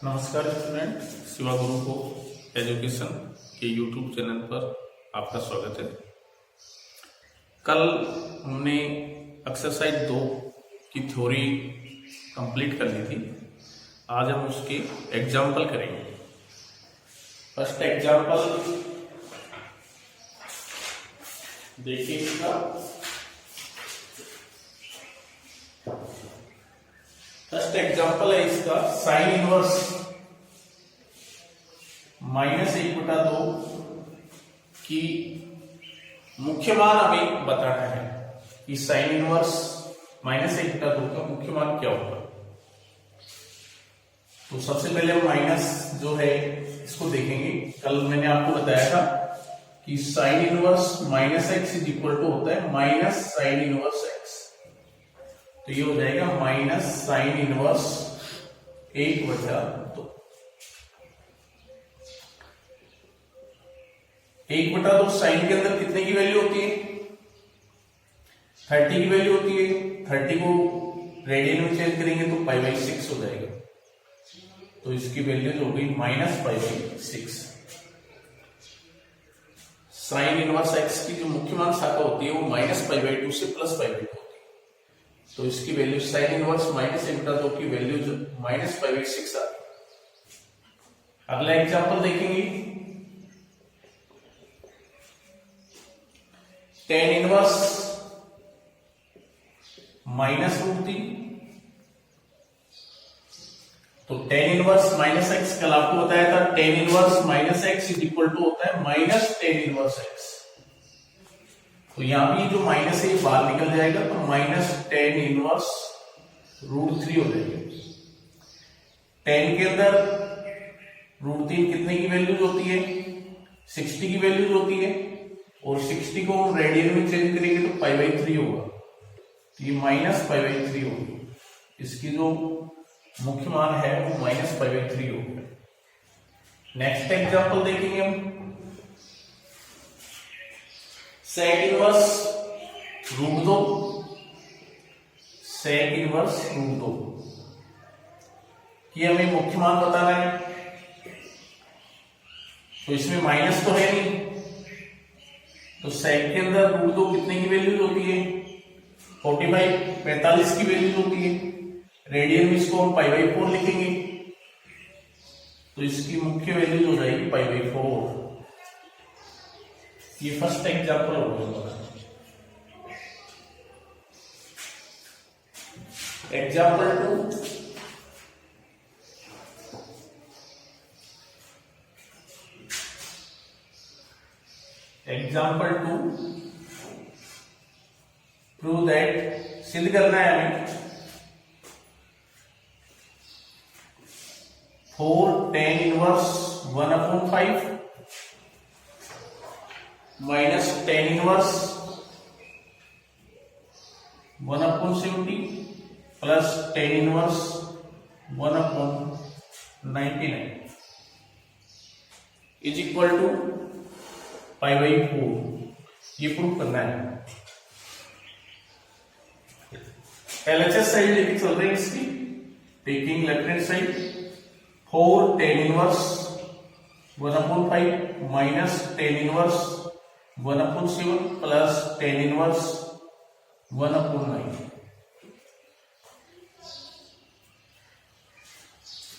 नमस्कार स्टूडेंट, शिवा गुरु को एजुकेशन के यूट्यूब चैनल पर आपका स्वागत है। कल हमने एक्सरसाइज 2 की थ्योरी कंप्लीट कर ली थी। आज हम उसके एग्जाम्पल करेंगे। फर्स्ट एग्जाम्पल देखिए इसका। फर्स्ट एग्जाम्पल है इसका साइन इनवर्स -1/2 की मुख्य मान हमें बताना है कि साइन इनवर्स -1/2 का मुख्य मान क्या होगा। तो सबसे पहले हम माइनस जो है इसको देखेंगे। कल मैंने आपको बताया था कि साइन इनवर्स -x होता है माइनस साइन इनवर्स x। तो ये हो जाएगा माइनस साइन इनवर्स 1/2। 1/2 साइन के अंदर कितने की वैल्यू होती है? 30 की वैल्यू होती है। 30 को रेडियन में चेंज करेंगे तो π/6 हो जाएगा। तो इसकी वैल्यू जो होगी -π/6। साइन इनवर्स x की जो मुख्य मान शाखा होती है वो -π/2 से +π/2 होती है। तो इसकी वैल्यू साइन इनवर्स -1/2 की वैल्यू जो -π/6 आ गई। अगला एग्जांपल देखेंगे। tan inverse -√3। तो tan इनवर्स -x कल आपको बताया था। tan इनवर्स -x होता है -tan इनवर्स x। तो यहां भी जो माइनस है बाहर निकल जाएगा तो -tan इनवर्स √3 हो जाएगी। tan के अंदर √3 कितने की वैल्यूज होती है? 60 की वैल्यूज होती है। और 60 को हम रेडियन में चेंज करेंगे तो π/3 होगा। तो ये -π/3 होगी। इसकी जो मुख्य मान है वो -π/3 होगा। नेक्स्ट एग्जांपल देखेंगे हम। sec inverse √2। sec इनवर्स √2 कि हमें मुख्य मान बताना है। तो इसमें माइनस तो है नहीं। तो sec के अंदर √2 कितने की वैल्यूज होती है? 45 की वैल्यूज होती है। रेडियन में इसको हम π/4 लिखेंगे। तो इसकी मुख्य वैल्यूज हो जाएगी π/4। ये फर्स्ट एग्जांपल हो गया। एग्जांपल 2। एग्जांपल 2 प्रूव दैट, सिद्ध करना है हमें 4 tan inverse 1/5 minus tan inverse 1/70 plus tan inverse 1/99 is equal to π/4। ये प्रूव करना है। LHS साइड लेके चल रहे हैं इसकी। Taking left hand side 4 tan inverse 1/5 minus tan inverse 1/7 plus tan inverse 1/9।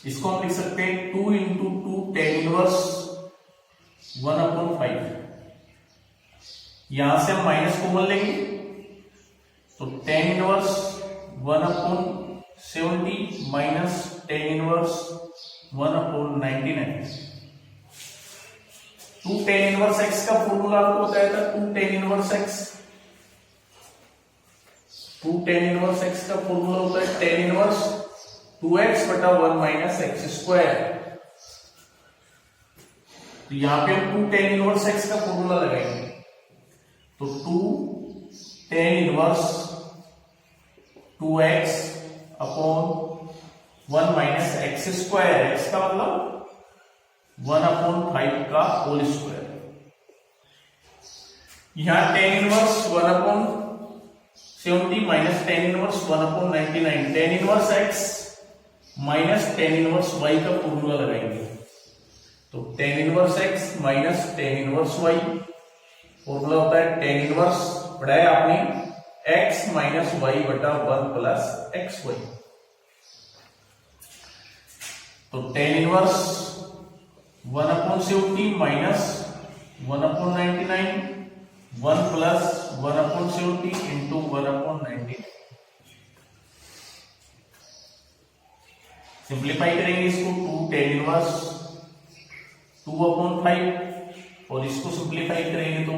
इसको हम लिख सकते हैं 2 × 2 tan इनवर्स 1/5। यहां से हम माइनस कॉमन लेंगे तो tan inverse 1/70 minus tan inverse 1/99। 2 tan inverse x का फॉर्मूला आपको बताया था। 2 tan इनवर्स x का फॉर्मूला होता है tan इनवर्स 2x/1 - x²। तो यहां पे हम 2 tan इनवर्स x का फॉर्मूला लगाएंगे। तो 2 tan inverse 2x/1 - x²। x का मतलब 1/5 का होल स्क्वायर। यहां tan inverse 1/70 minus tan inverse 1/99। tan inverse x minus tan inverse y का फॉर्मूला लगाएंगे। तो ten inverse x minus tan inverse y, formula होता है टेन इनवर्स बढ़ाया आपने एक्स माइनस वाई बटा वन प्लस एक्स वाई। तो टेन इनवर्स 1/70 माइनस 1/99, 1 प्लस 1/70 इंटू 1/99। सिंप्लीफाई करेंगे इसको, 2 टेन इनवर्स 2/5 और इसको सिंप्लीफाई करेंगे तो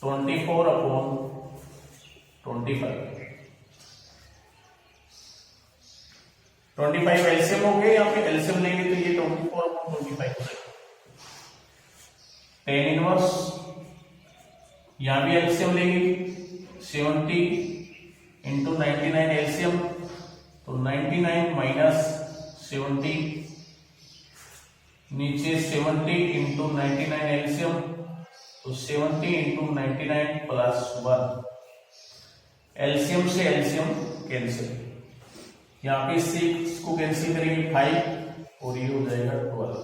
24/25। 25 एलसीएम हो गया, यहाँ पे एलसीएम लेंगे तो ये 24/25 हो जाएगा। टेन इनवर्स यहाँ भी एलसीएम लेंगे 70 इंटू 99 एलसीएम, तो 99 माइनस 70, नीचे 70 इंटू 99 एलसीएम, तो 70 इंटू 99 प्लस 1। एलसीएम से एलसीएम कैंसिल, यहाँ पे 6 को कैंसिल करेंगे 5 और ये हो जाएगा 12।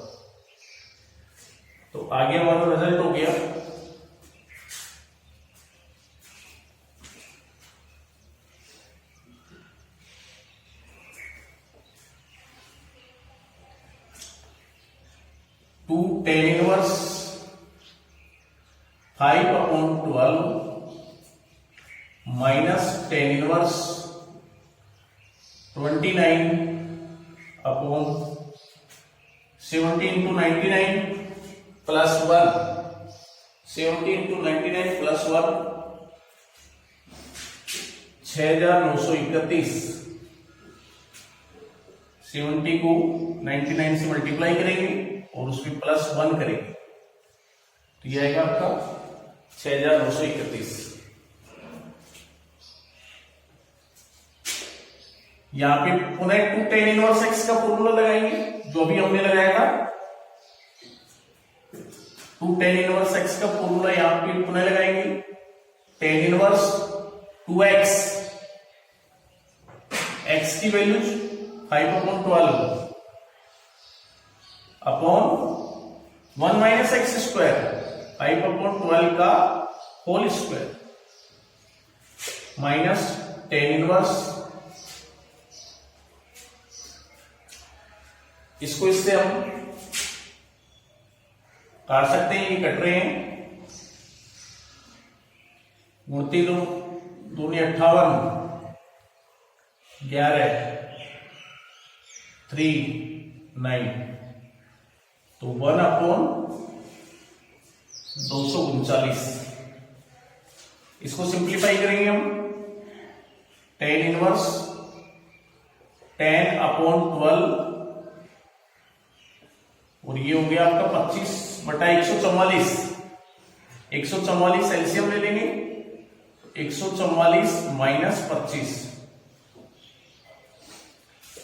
तो आगे हमारा रिजल्ट हो गया 2 tan inverse 5/12 minus tan inverse 29/70 into 99 plus 1, 70 into 99 plus 1 6931। 70 को 99 से मल्टीप्लाई करेंगे और उसमें प्लस 1 करेंगे तो ये आएगा आपका 6931। यहां पे पुनः 2 टेन इनवर्स एक्स का फॉर्मूला लगाएंगे जो भी हमने लगाया था। 2 टेन इनवर्स एक्स का फॉर्मूला यहां पे पुनः लगाएंगे। टेन इनवर्स 2x, x की value 5/12 upon 1 minus x square, 5/12 का whole square minus tan inverse, इसको इससे हम काट सकते हैं, ये कट रहे हैं, 29 दूनी 58, 11 3 9, तो 1/239। इसको सिंप्लीफाई करेंगे हम, टेन इनवर्स 10/12 और ये हो गया आपका 25/144। 144 एलसीएम ले लेंगे, 144 माइनस 25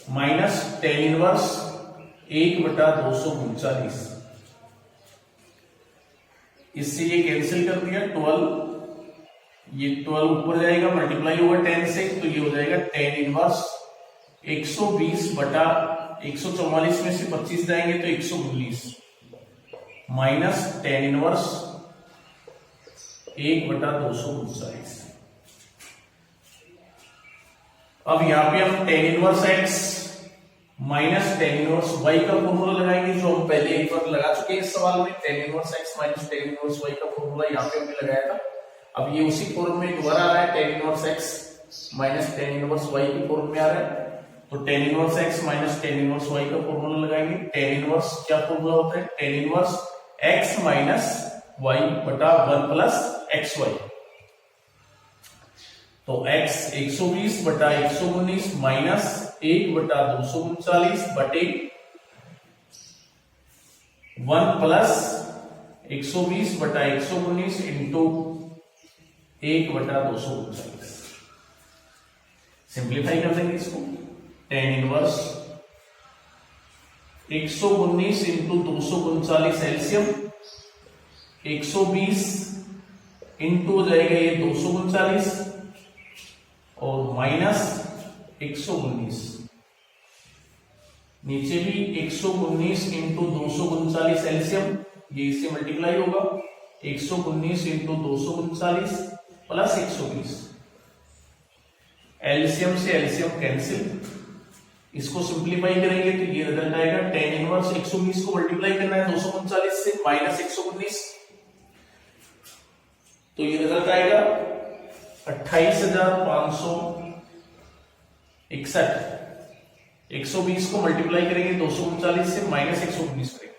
माइनस टेन इनवर्स 1/239। इससे ये कैंसिल कर दिया 12, ये 12 ऊपर जाएगा मल्टीप्लाई होगा 10 से, तो ये हो जाएगा टेन इनवर्स 120/144 में से 25 जाएंगे तो 119 माइनस टेन इनवर्स 1/239। अब यहां पे हम tan inverse x minus tan inverse y का फॉर्मूला लगाएंगे जो हम पहले एक बार लगा चुके हैं इस सवाल में। Tan inverse x minus tan inverse y का फॉर्मूला यहां पे हमने लगाया था। अब ये उसी फॉर्म में दोबारा आ रहा है, tan inverse x minus tan inverse y की फॉर्म में आ रहा है। तो ten inverse x minus tan inverse y का फॉर्मूला लगाएंगे। टेन इनवर्स क्या फॉर्मूला होता है, tan inverse x minus y बटा 1 प्लस एक्स वाई। तो x 120/119 माइनस 1/239 बटे 1 प्लस 120/119 इंटू 1/239। सिंप्लीफाई कर देंगे इसको, tan inverse 119 into 239 LCM 120 into हो जाएगा ये 239 और माइनस 119 नीचे भी 119 इंटू 239 एलसीएम, ये इससे मल्टीप्लाई होगा 119 इंटू 239 प्लस 120, एलसीएम से एलसीएम कैंसिल, इसको सिंप्लीफाई करेंगे तो ये रिजल्ट आएगा tan इनवर्स 120 को मल्टीप्लाई करना है 239 से माइनस 119, तो ये रिजल्ट आएगा 28,561। 120 को मल्टीप्लाई करेंगे 239 से माइनस 119 करेंगे,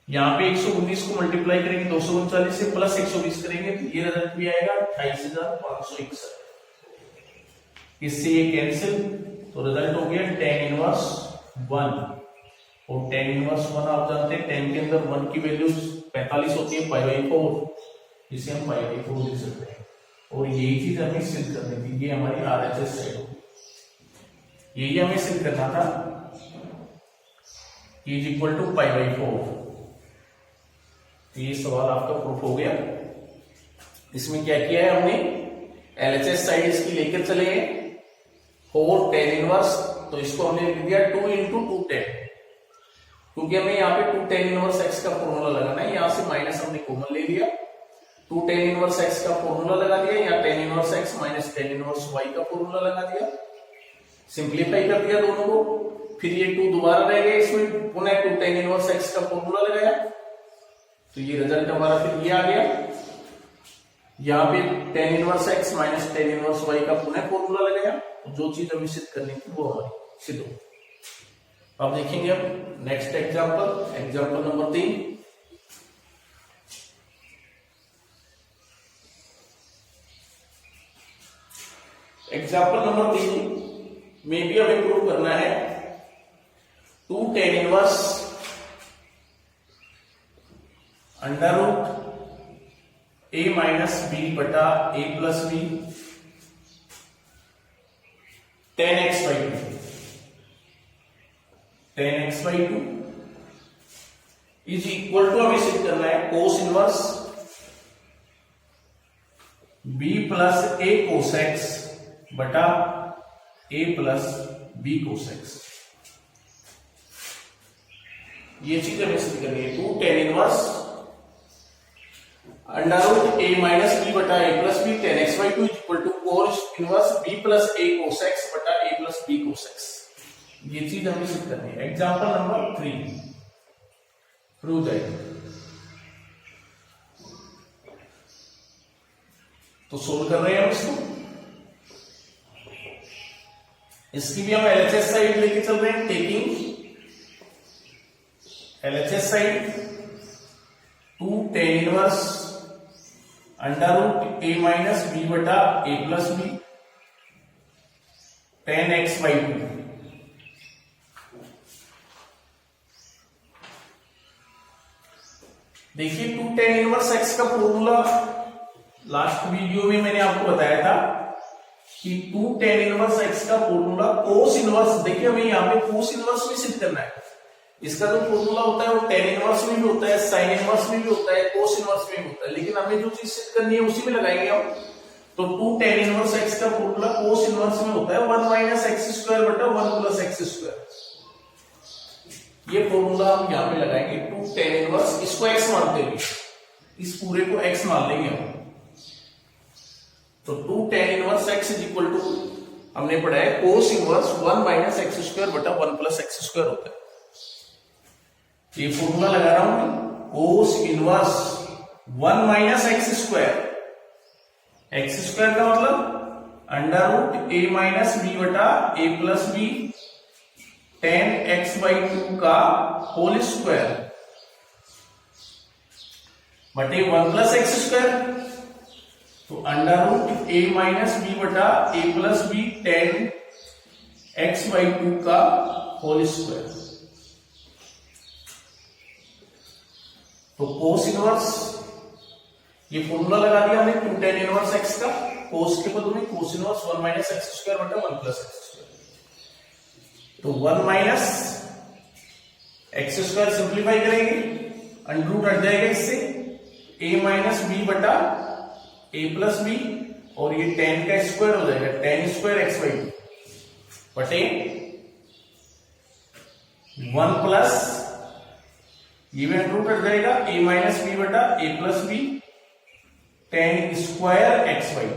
यहाँ पे 119 को मल्टीप्लाई करेंगे 239 से प्लस 120 करेंगे तो ये रिजल्ट भी आएगा 28,561। इससे ये कैंसिल, तो रिजल्ट हो गया tan इनवर्स 1, और tan इनवर्स 1 आप जानते हैं tan के अंदर 1 की वैल्यू 45 होती है π/4, जिसे हम π/4 लिख सकते हैं, और यही चीज हमें सिद्ध करनी थी, ये हमारी RHS साइड होगी, यही हमें सिद्ध करना था इज इक्वल टू π/4। तो ये सवाल आपका प्रूफ हो गया। इसमें क्या किया है हमने, LHS साइड इसकी लेकर चले गए 4 tan इनवर्स, तो इसको हमने लिख दिया 2 इंटू 2 tan, क्योंकि हमें यहाँ पे 2 tan इनवर्स x का फॉर्मूला लगाना है, यहां से माइनस हमने कॉमन ले लिया, 2 tan इनवर्स x का फॉर्मूला लगा दिया, यहाँ tan inverse x minus tan inverse y का फॉर्मूला लगा दिया, सिंप्लीफाई कर दिया दोनों को, फिर ये 2 दोबारा रह गए, इसमें पुनः 2 tan इनवर्स x का फॉर्मूला लगाया, तो ये रिजल्ट हमारा फिर ये आ गया, यहाँ पे tan inverse x minus tan inverse y का पुनः फॉर्मूला लगाया, जो चीज हमें सिद्ध करनी थी वो हमारी सिद्ध हो। अब देखेंगे अब next example, example number 3। Example number 3 में भी हमें प्रूव करना है 2 tan inverse under root a minus b बटा a plus b tan x/2 is equal to, हमें सिद्ध करना है cos inverse b plus a cos x बटा a plus b cos x, ये चीज हमें सिद्ध करनी है। 2 tan inverse under root a minus b बटा a plus b tan x/2 is equal to cos inverse b plus a cos x बटा a plus b cos x, ये चीज हमें सिद्ध करनी है। Example number 3, prove that. तो solve कर रहे हैं हम इसको, इसकी भी हम LHS साइड लेके चल रहे हैं, taking LHS side 2 tan inverse under root a minus b बटा a plus b tan x/2, देखिए 2 tan इनवर्स x का फॉर्मूला लास्ट वीडियो में मैंने आपको बताया था कि 2 tan इनवर्स x का फॉर्मूला कोस इनवर्स, देखिए हमें यहाँ पे कोस इनवर्स भी सिद्ध करना है, इसका जो फॉर्मूला होता है वो tan इनवर्स में भी होता है, sin इनवर्स में भी होता है, कोस इनवर्स में भी होता है, लेकिन हमें जो चीज सिद्ध करनी है उसी में लगाएंगे हम। तो 2 tan इनवर्स x का फॉर्मूला कोस इनवर्स में होता है 1 माइनस एक्स स्क्वायर बटा 1 प्लस एक्स स्क्वायर, ये फॉर्मूला हम यहाँ पे लगाएंगे 2 tan इनवर्स, इसको x मानते हुए इस पूरे को x मान लेंगे हम, तो 2 tan inverse x is equal to, हमने पढ़ा है cos inverse 1 minus x square बटा 1 प्लस एक्स स्क्वायर होता है, ये फॉर्मूला लगा रहा हूं मैं, cos inverse 1 minus x square का मतलब under root a minus b बटा a plus b tan x/2 का होल स्क्वायर बटे 1 प्लस एक्स स्क्वायर, तो under root a minus b बटा a plus b tan x/2 का होल स्क्वायर, तो cos inverse, ये फॉर्मूला लगा दिया हमने 2 tan इनवर्स x का, कोस के बदले में कोस इनवर्स 1 माइनस एक्स स्क्वायर बटा 1 प्लस एक्स स्क्वायर, तो 1 माइनस एक्स स्क्वायर सिंप्लीफाई करेंगे, अंडर रूट हट जाएगा इससे, a माइनस बी बटा a प्लस बी, और ये tan का स्क्वायर हो जाएगा tan स्क्वायर x/2 बटे 1 प्लस ये भी अंडर रूट हट जाएगा, a माइनस बी बटा a plus b tan square x y.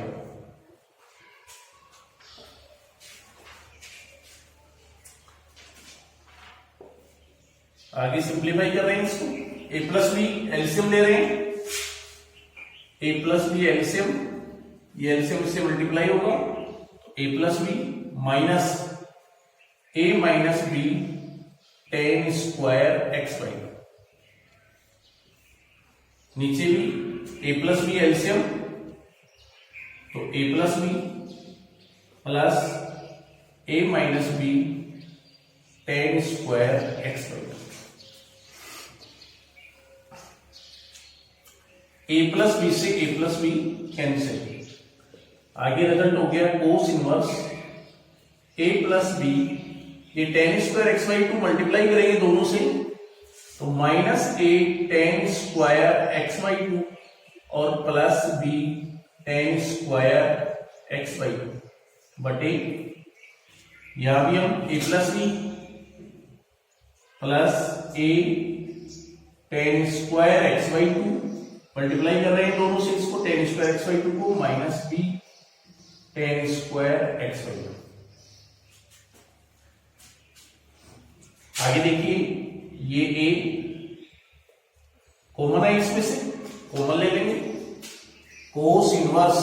आगे सिंप्लीफाई कर रहे हैं इसको, a प्लस बी एलसीएम ले रहे हैं, a प्लस बी एलसीएम, ये एलसीएम इससे मल्टीप्लाई होगा, a plus B minus a minus B tan square x Y. नीचे भी a प्लस बी एलसीएम, तो a plus B plus a minus B tan square x Y. a plus B से a plus B cancel. आगे result हो गया cos inverse a plus B, ये tan square x Y two multiply करेंगे दोनों से, तो minus a tan square x Y two और plus b tan square x Y two बटे, यहां भी हम a plus B plus a tan square x Y two multiply कर रहे हैं दोनों से इसको, tan square x Y two को minus B tan square x Y two. आगे देखिए ये a कॉमन है, इसमें से कॉमन ले लेंगे, कोस इनवर्स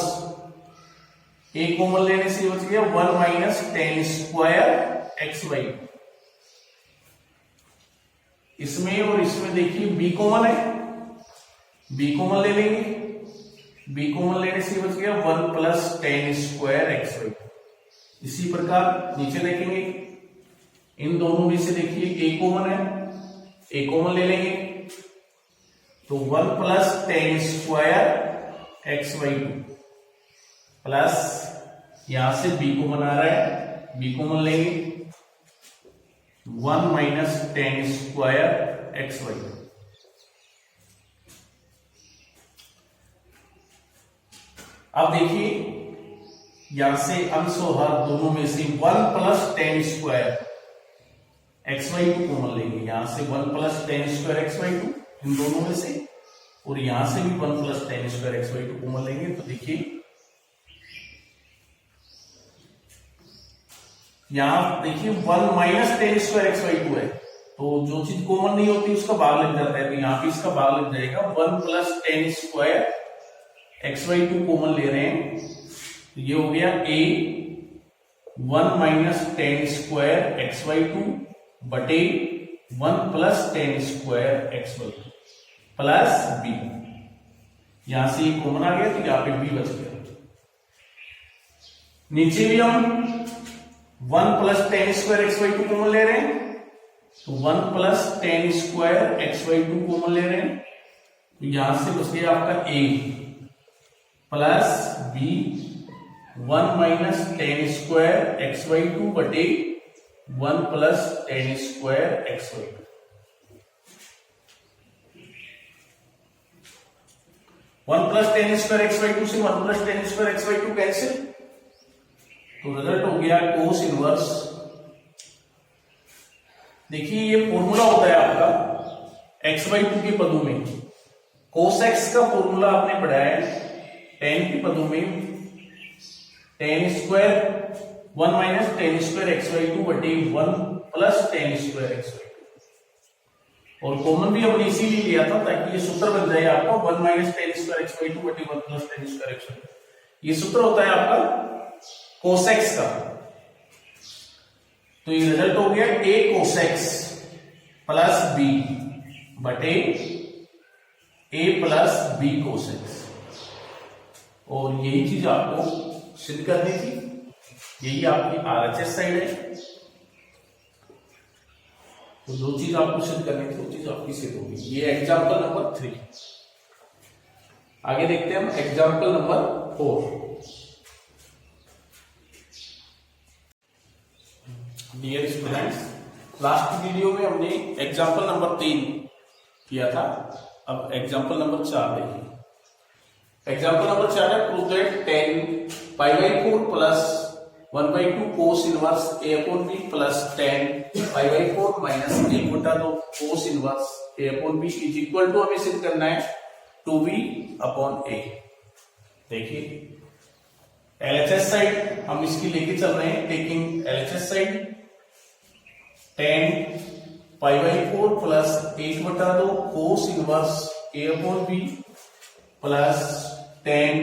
a कॉमन लेने से बच गया 1 minus tan square x y. इसमें और इसमें देखिए b कॉमन है, b कॉमन ले लेंगे, b कॉमन लेने से बच गया 1 plus tan square x y. इसी प्रकार नीचे देखेंगे, इन दोनों में से देखिए a कॉमन है, a कॉमन ले लेंगे, तो 1 plus tan square x Y two plus यहां से b कॉमन आ रहा है, b कॉमन लेंगे 1 minus tan square x Y two. अब देखिए यहां से अंश और हर दोनों में से 1 plus tan square x Y two common लेंगे, यहां से 1 plus tan square x Y two इन दोनों में से, और यहां से भी 1 plus tan square x Y two common लेंगे, तो देखिए यहां देखिए 1 minus tan square x Y two है, तो जो चीज कॉमन नहीं होती उसका भाग लग जाता है, तो यहां पे इसका भाग लग जाएगा, 1 plus tan square x Y two common ले रहे हैं, तो ये हो गया a 1 minus tan square x Y two बटे 1 plus tan square x Y two plus b। यहां से ये कॉमन आ गया, तो यहां पे b बच गया। नीचे भी हम 1 plus tan square x Y two common ले रहे हैं, तो 1 plus tan square x Y two common ले रहे हैं, तो यहां से बच गया आपका a plus b 1 minus tan square x Y two बटे 1 plus tan square x Y two. 1 plus tan square x Y two से 1 plus tan square x Y two cancel, तो रिजल्ट हो गया कोस इनवर्स। देखिए ये formula होता है आपका एक्स वाई टू के पदों में, कोस एक्स का फॉर्मूला आपने पढ़ा है टेन के पदों में, tan square 1 minus tan square x Y two बटे 1 plus tan square x Y two, और कॉमन भी हमने इसीलिए लिया था ताकि ये सूत्र बन जाए आपका 1 minus tan square x Y two बटे 1 plus tan square x Y two. ये सूत्र होता है आपका कोसेक्स का, तो ये रिजल्ट हो गया a कोसेक्स प्लस b बटे a प्लस b कोसेक्स, और यही चीज आपको सिद्ध करनी थी, यही आपकी RHS साइड है, तो जो चीज आपको सिद्ध करनी थी वो चीज आपकी सिद्ध होगी। ये एग्जाम्पल नंबर 3। आगे देखते हैं हम example number 4। Dear students, last video में हमने एग्जाम्पल नंबर 3 किया था, अब एग्जाम्पल नंबर 4 देखिए। एग्जाम्पल नंबर 4 है prove that 10 pi by 4 plus 1/2 cos inverse A upon B plus 10 पाई/4 minus 1/2 cos inverse A upon B is equal to हमें सिद्ध करना है 2b अपॉन a। देखिए LHS साइड हम इसकी लेके चल रहे हैं, टेकिंग LHS साइड 10 पाई/4 plus 1/2 cos inverse A upon B plus 10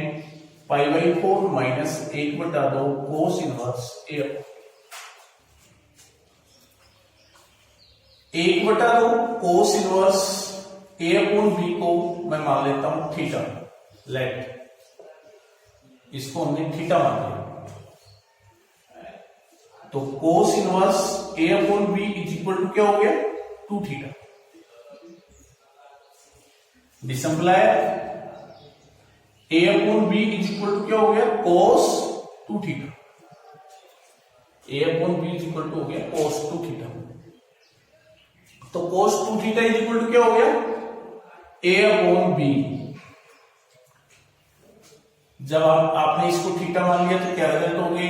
पाई/4 minus 1/2 cos inverse A upon 1/2 cos inverse A upon B को मैं मान लेता हूं थीटा। लेट इसको हमने थीटा मान लिया, तो cos inverse A upon B is equal to क्या हो गया 2 theta. This implies A upon B is equal to क्या हो गया cos 2 theta. A upon B is equal to हो गया कोस 2 थीटा। तो cos 2 theta is equal to क्या हो गया ए अपॉन बी। जब आपने इसको थीटा मान लिया तो क्या रिजल्ट हो गए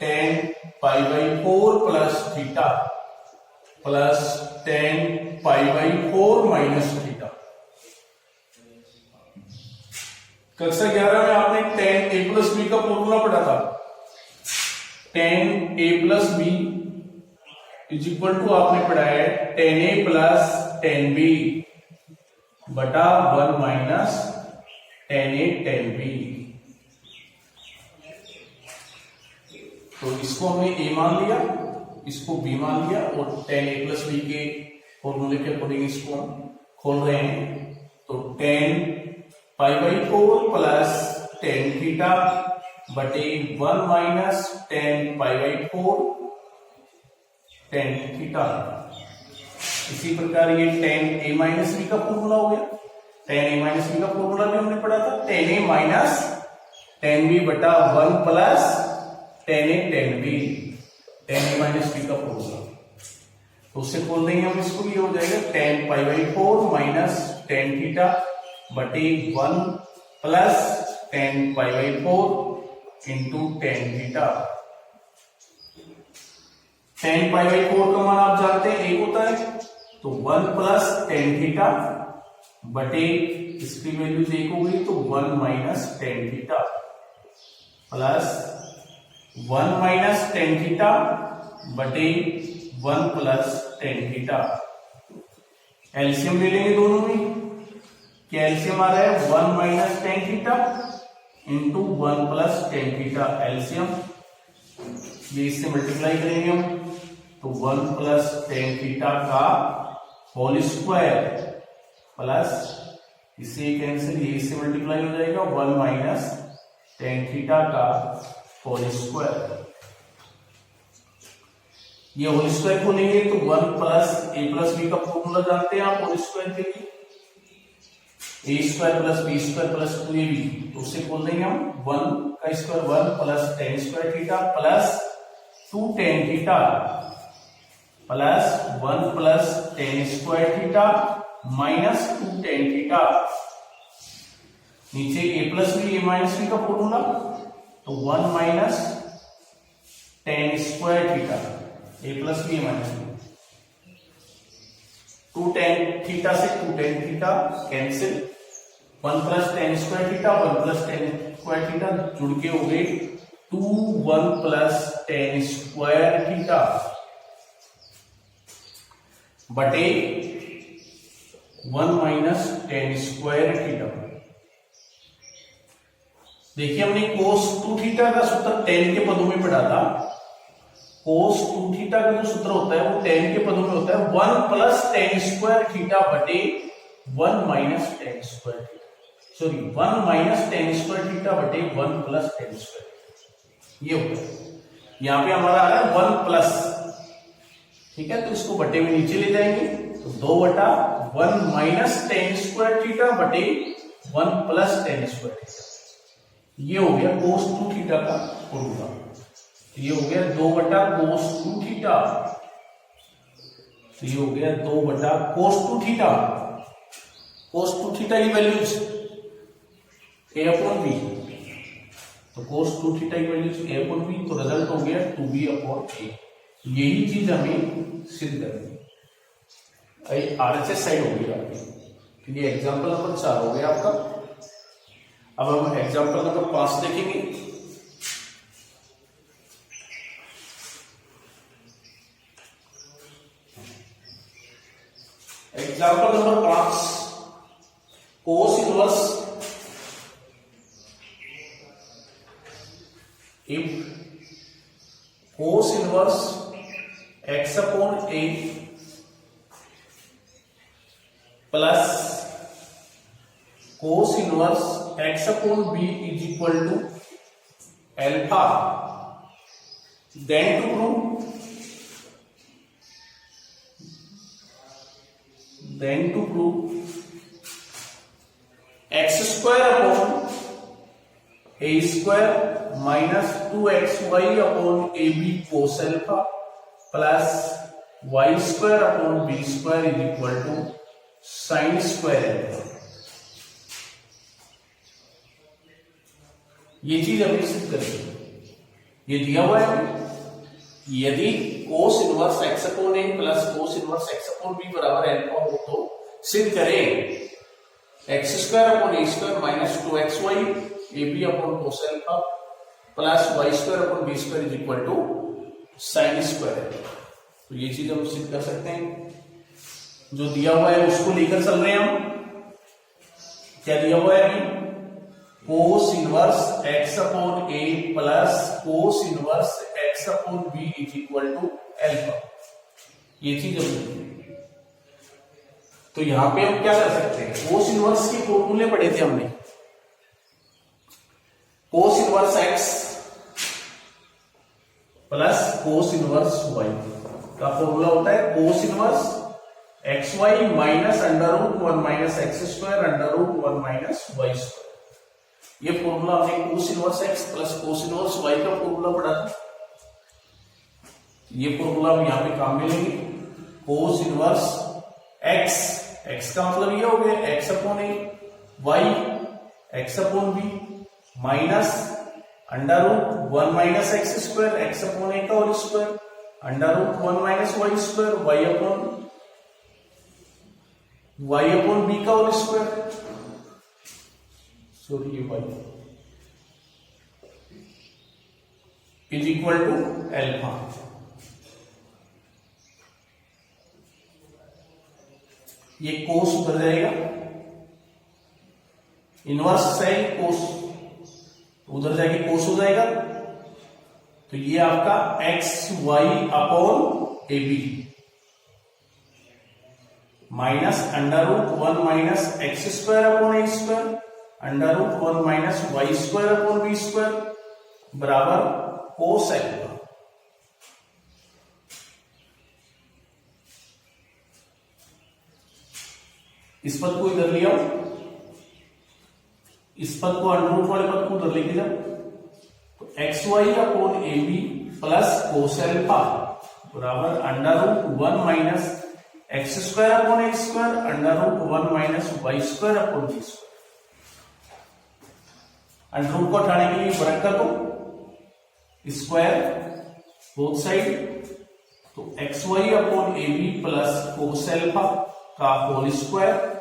10 पाई/4 प्लस थीटा प्लस 10 पाई/4 माइनस थीटा। कक्षा 11 में आपने 10a प्लस बी का फॉर्मूला पढ़ा था। 10a plus b is equal to आपने पढ़ा है 10a प्लस 10b बटा 1 माइनस 10a 10b। तो इसको हमने a मान लिया, इसको b मान लिया और 10a प्लस बी के फॉर्मूले के अकॉर्डिंग इसको हम खोल रहे हैं। तो 10 पाई/4 प्लस 10 थीटा बटे 1 माइनस 10 पाई/4 10 थीटा। इसी प्रकार ये 10a माइनस बी का फॉर्मूला हो गया। 10a माइनस बी का फॉर्मूला भी हमने पढ़ा था 10a माइनस 10b बटा 1 plus 10a 10b 10a minus b का फॉर्मूला। तो उससे खोल देंगे हम इसको, ये हो जाएगा 10 पाई/4 माइनस 10 थीटा बटे 1 प्लस 10 पाई/4 इंटू 10 थीटा। 10 पाई/4 का मान आप जानते हैं 1 होता है, तो 1 प्लस 10 थीटा बटे इसकी वैल्यू 1 हो गई तो 1 minus 10 theta plus 1 minus 10 theta बटे 1 प्लस 10 थीटा। एलसीएम ले लेंगे दोनों में, क्या एलसीएम आ रहा है 1 minus 10 theta into 1 plus 10 theta. LCM ये इससे मल्टीप्लाई करेंगे हम, तो 1 प्लस 10 थीटा का होल स्क्वायर प्लस इसे कैंसिल, ये इससे मल्टीप्लाई हो जाएगा 1 माइनस 10 थीटा का होल स्क्वायर। ये होल स्क्वायर खोलेंगे तो 1 प्लस a प्लस b का फॉर्मूला जानते हैं आप होल स्क्वायर के लिए, a square plus b square plus 2ab। तो उससे खोल देंगे हम 1 का square 1 plus 10 square theta plus 2 10 theta plus 1 plus 10 square theta minus 2 10 theta. नीचे a plus b a minus b का फॉर्मूला, तो 1 minus 10 square theta a plus B minus 2 10 theta से 2 10 theta cancel, 1 plus 10 square theta 1 plus 10 square theta जुड़ के हो गए 2 1 plus 10 square theta बटे 1 minus 10 square theta. देखिए हमने कोस 2 थीटा का सूत्र 10 के पदों में पढ़ा था। कोस 2 थीटा का जो सूत्र होता है वो 10 के पदों में होता है 1 प्लस 10 स्क्वायर थीटा बटे 1 minus 10 square theta, sorry 1 minus 10 square theta बटे 1 प्लस 10 स्क्वायर। ये होता है, यहां पे हमारा आ रहा है 1 प्लस, ठीक है, तो इसको बटे में नीचे ले जाएंगे तो 2 बटा 1 माइनस 10 स्क्वायर थीटा बटे 1 प्लस 10 स्क्वायर थीटा। ये हो गया कोस 2 थीटा का फॉर्मूला। ये हो गया 2 बटा कोस 2 थीटा, तो ये हो गया 2 बटा कोस 2 थीटा। कोस 2 थीटा की वैल्यूज a अपॉन बी, तो cos 2 थीटा की वैल्यू a अपॉन b, तो रिजल्ट हो गया 2b अपॉन a। यही चीज हमें सिद्ध करनी है। आरएचएस साइड हो गई आपकी। तो ये एग्जांपल नंबर 4 हो गया आपका। अब हम एग्जांपल नंबर 5 देखेंगे। Example number 5, cos inverse if cos inverse x upon a plus cos inverse x upon b is equal to alpha, then to prove x square upon a square minus 2xy upon ab cos alpha plus y square upon b square is equal to sin square alpha। ये चीज हमें सिद्ध करनी है। ये दिया हुआ है, यदि cos inverse x upon a plus cos inverse x upon b बराबर अल्फा हो तो सिद्ध करें x square upon a square minus 2xy ab upon cos alpha plus y square upon b square is equal to sin square. तो ये चीज हम सिद्ध कर सकते हैं। जो दिया हुआ है उसको लेकर चल रहे हैं हम। क्या दिया हुआ है हमें? cos inverse x upon a plus cos inverse x upon b is equal to alpha. ये चीज हम, तो यहां पे हम क्या कर सकते हैं? cos इनवर्स के फॉर्मूले पढ़े थे हमने। cos inverse x plus cos inverse y का फॉर्मूला होता है cos inverse xy minus under root 1 minus x square under root 1 minus Y square. ये फॉर्मूला हमने cos inverse x plus cos inverse y का फॉर्मूला पढ़ा था। ये formula हम यहां पे काम में लेंगे। cos इनवर्स x का मतलब ये हो गया x upon a, y x upon b minus under root 1 minus x square x upon a का whole square under root 1 minus Y square y upon b का होल स्क्वायर, सॉरी ये y is equal to alpha. ये cos उधर जाएगा, inverse sine cos उधर जाके कोस हो जाएगा। तो ये आपका एक्स वाई अपॉन ए b minus under root 1 minus x square upon ए square under root 1 minus Y square upon B square बराबर कोस अल्फा। इस पद को इधर ले आओ, इस पद को अंडर रूट वाले पद को उधर लेके जाओ। तो एक्स वाई अपॉन ए बी प्लस कोस अल्फा बराबर under root 1 minus x square upon ए square under root 1 minus Y square upon B square. Under root को हटाने के लिए वर्ग कर दो, स्क्वायर बोथ साइड। तो एक्स वाई अपॉन ए बी प्लस कोस अल्फा का whole square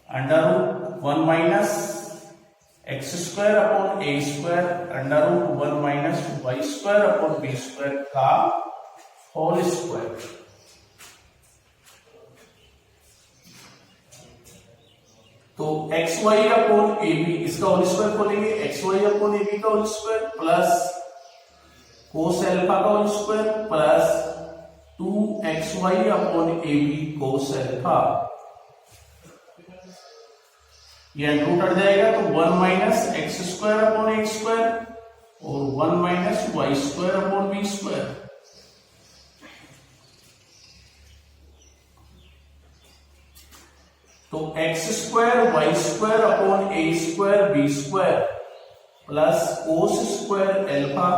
under root 1 minus x square upon ए square under root 1 minus Y square upon B square का होल स्क्वायर। तो एक्स वाई अपॉन ए B इसका whole square खोलेंगे, X Y upon ए B का whole square plus cos alpha का whole square plus 2xy upon A B cos alpha. ये under root हट जाएगा तो 1 माइनस एक्स स्क्वायर अपॉन ए square और 1 minus Y square upon B square. तो X square Y square upon A square B square plus cos square alpha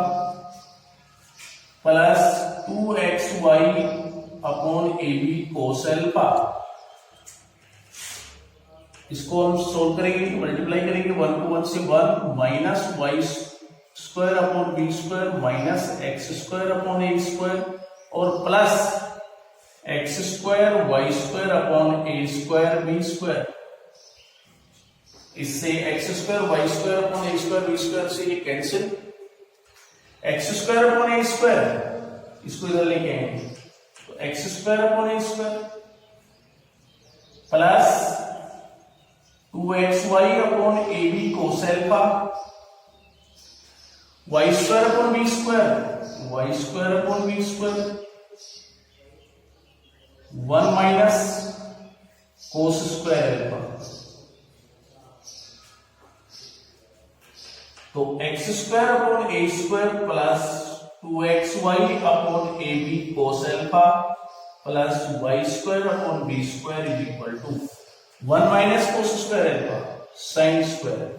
plus 2xy upon A B cos alpha इसको हम solve करेंगे, multiply करेंगे, 1 को 1 से 1 minus Y square upon B square minus x square upon ए square और plus x square Y square upon ए square B square. इससे X square Y square upon ए square B square से ये कैंसिल, एक्स स्क्वायर अपॉन ए square इसको इधर लेके आएंगे तो X square upon A square plus 2xy upon A B cos alpha Y square upon B square Y square upon B square 1 minus cos square alpha. तो X square upon A square plus 2xy upon A B cos alpha plus Y square upon B square is equal to 1 minus cos square alpha sine square.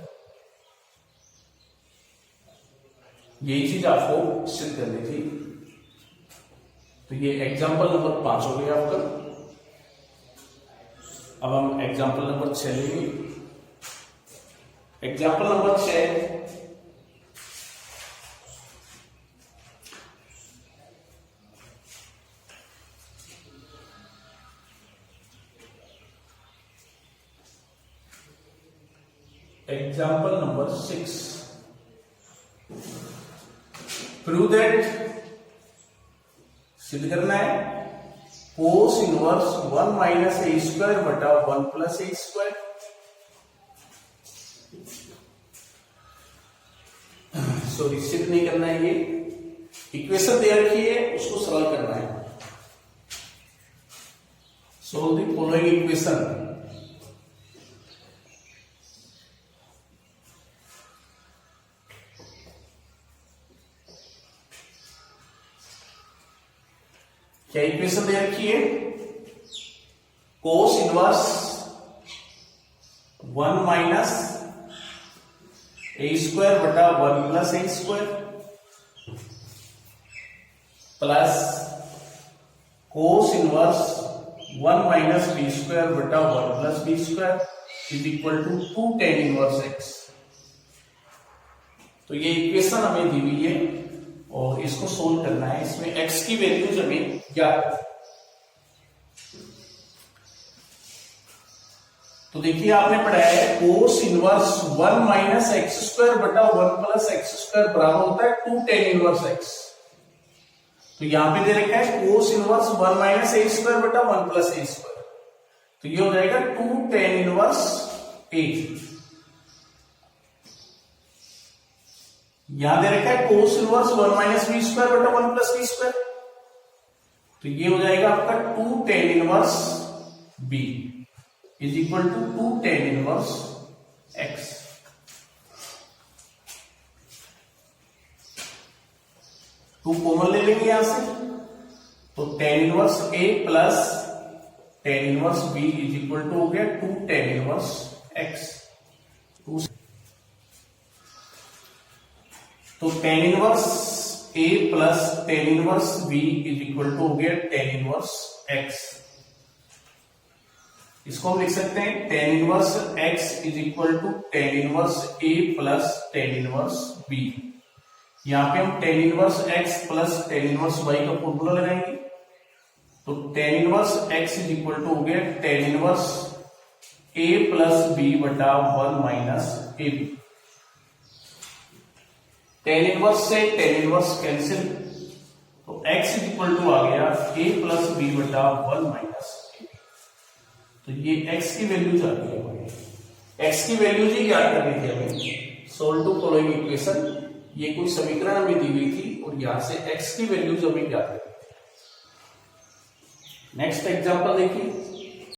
यही चीज आपको सिद्ध करनी थी। तो ये example number 5 हो गया आपका। अब हम एग्जांपल नंबर 6 लेंगे। Example number 6 Example number 6. Prove that सिद्ध करना है cos inverse 1 minus A square बटा 1 प्लस ए स्क्वायर। सॉरी सिद्ध नहीं करना है, ये इक्वेशन दे रखी है उसको सरल करना है। Solve the following equation. क्या इक्वेशन दे रखी है? Cos inverse 1 minus A square बटा 1 plus A square plus cos inverse 1 minus B square बटा 1 plus B square is equal to 2 tan inverse x. तो ये इक्वेशन हमें दी हुई है और इसको सोल्व करना है। इसमें x की वैल्यूज हमें ज्ञात। तो देखिए आपने पढ़ा है cos inverse 1 minus x square बटा 1 प्लस एक्स स्क्वायर बराबर होता है 2 tan इनवर्स एक्स। तो यहां पे दे रखा है cos inverse 1 minus A square बटा 1 प्लस ए स्क्वायर, तो ये हो जाएगा 2 tan इनवर्स ए। यहां दे रखा है cos inverse 1 minus B square बटा 1 प्लस बी स्क्वायर, तो ये हो जाएगा आपका 2 tan inverse b is equal to 2 tan inverse x. Two common ले लेंगे यहां से, तो tan inverse a plus tan inverse b is equal to हो गया 2 tan इनवर्स एक्स। तो tan inverse a plus tan inverse b is equal to हो गया tan इनवर्स x। इसको हम लिख सकते हैं tan inverse x is equal to tan inverse a plus tan inverse b। यहां पे हम tan inverse x plus tan inverse y का फॉर्मूला लगाएंगे, तो tan inverse x is equal to हो गया tan inverse a plus b बटा 1 minus a b. tan inverse से tan इनवर्स कैंसिल, तो x इज इक्वल टू आ गया a प्लस b बटा 1 माइनस ए। तो ये x की वैल्यूज आ गई हमें। x की वैल्यूज ही ज्ञात करनी थी हमें। सोल्व टू फॉलोइंग इक्वेशन, ये कोई समीकरण हमें दी हुई थी और यहां से x की वैल्यूज हमें ज्ञात करनी थी। नेक्स्ट एग्जांपल देखिए।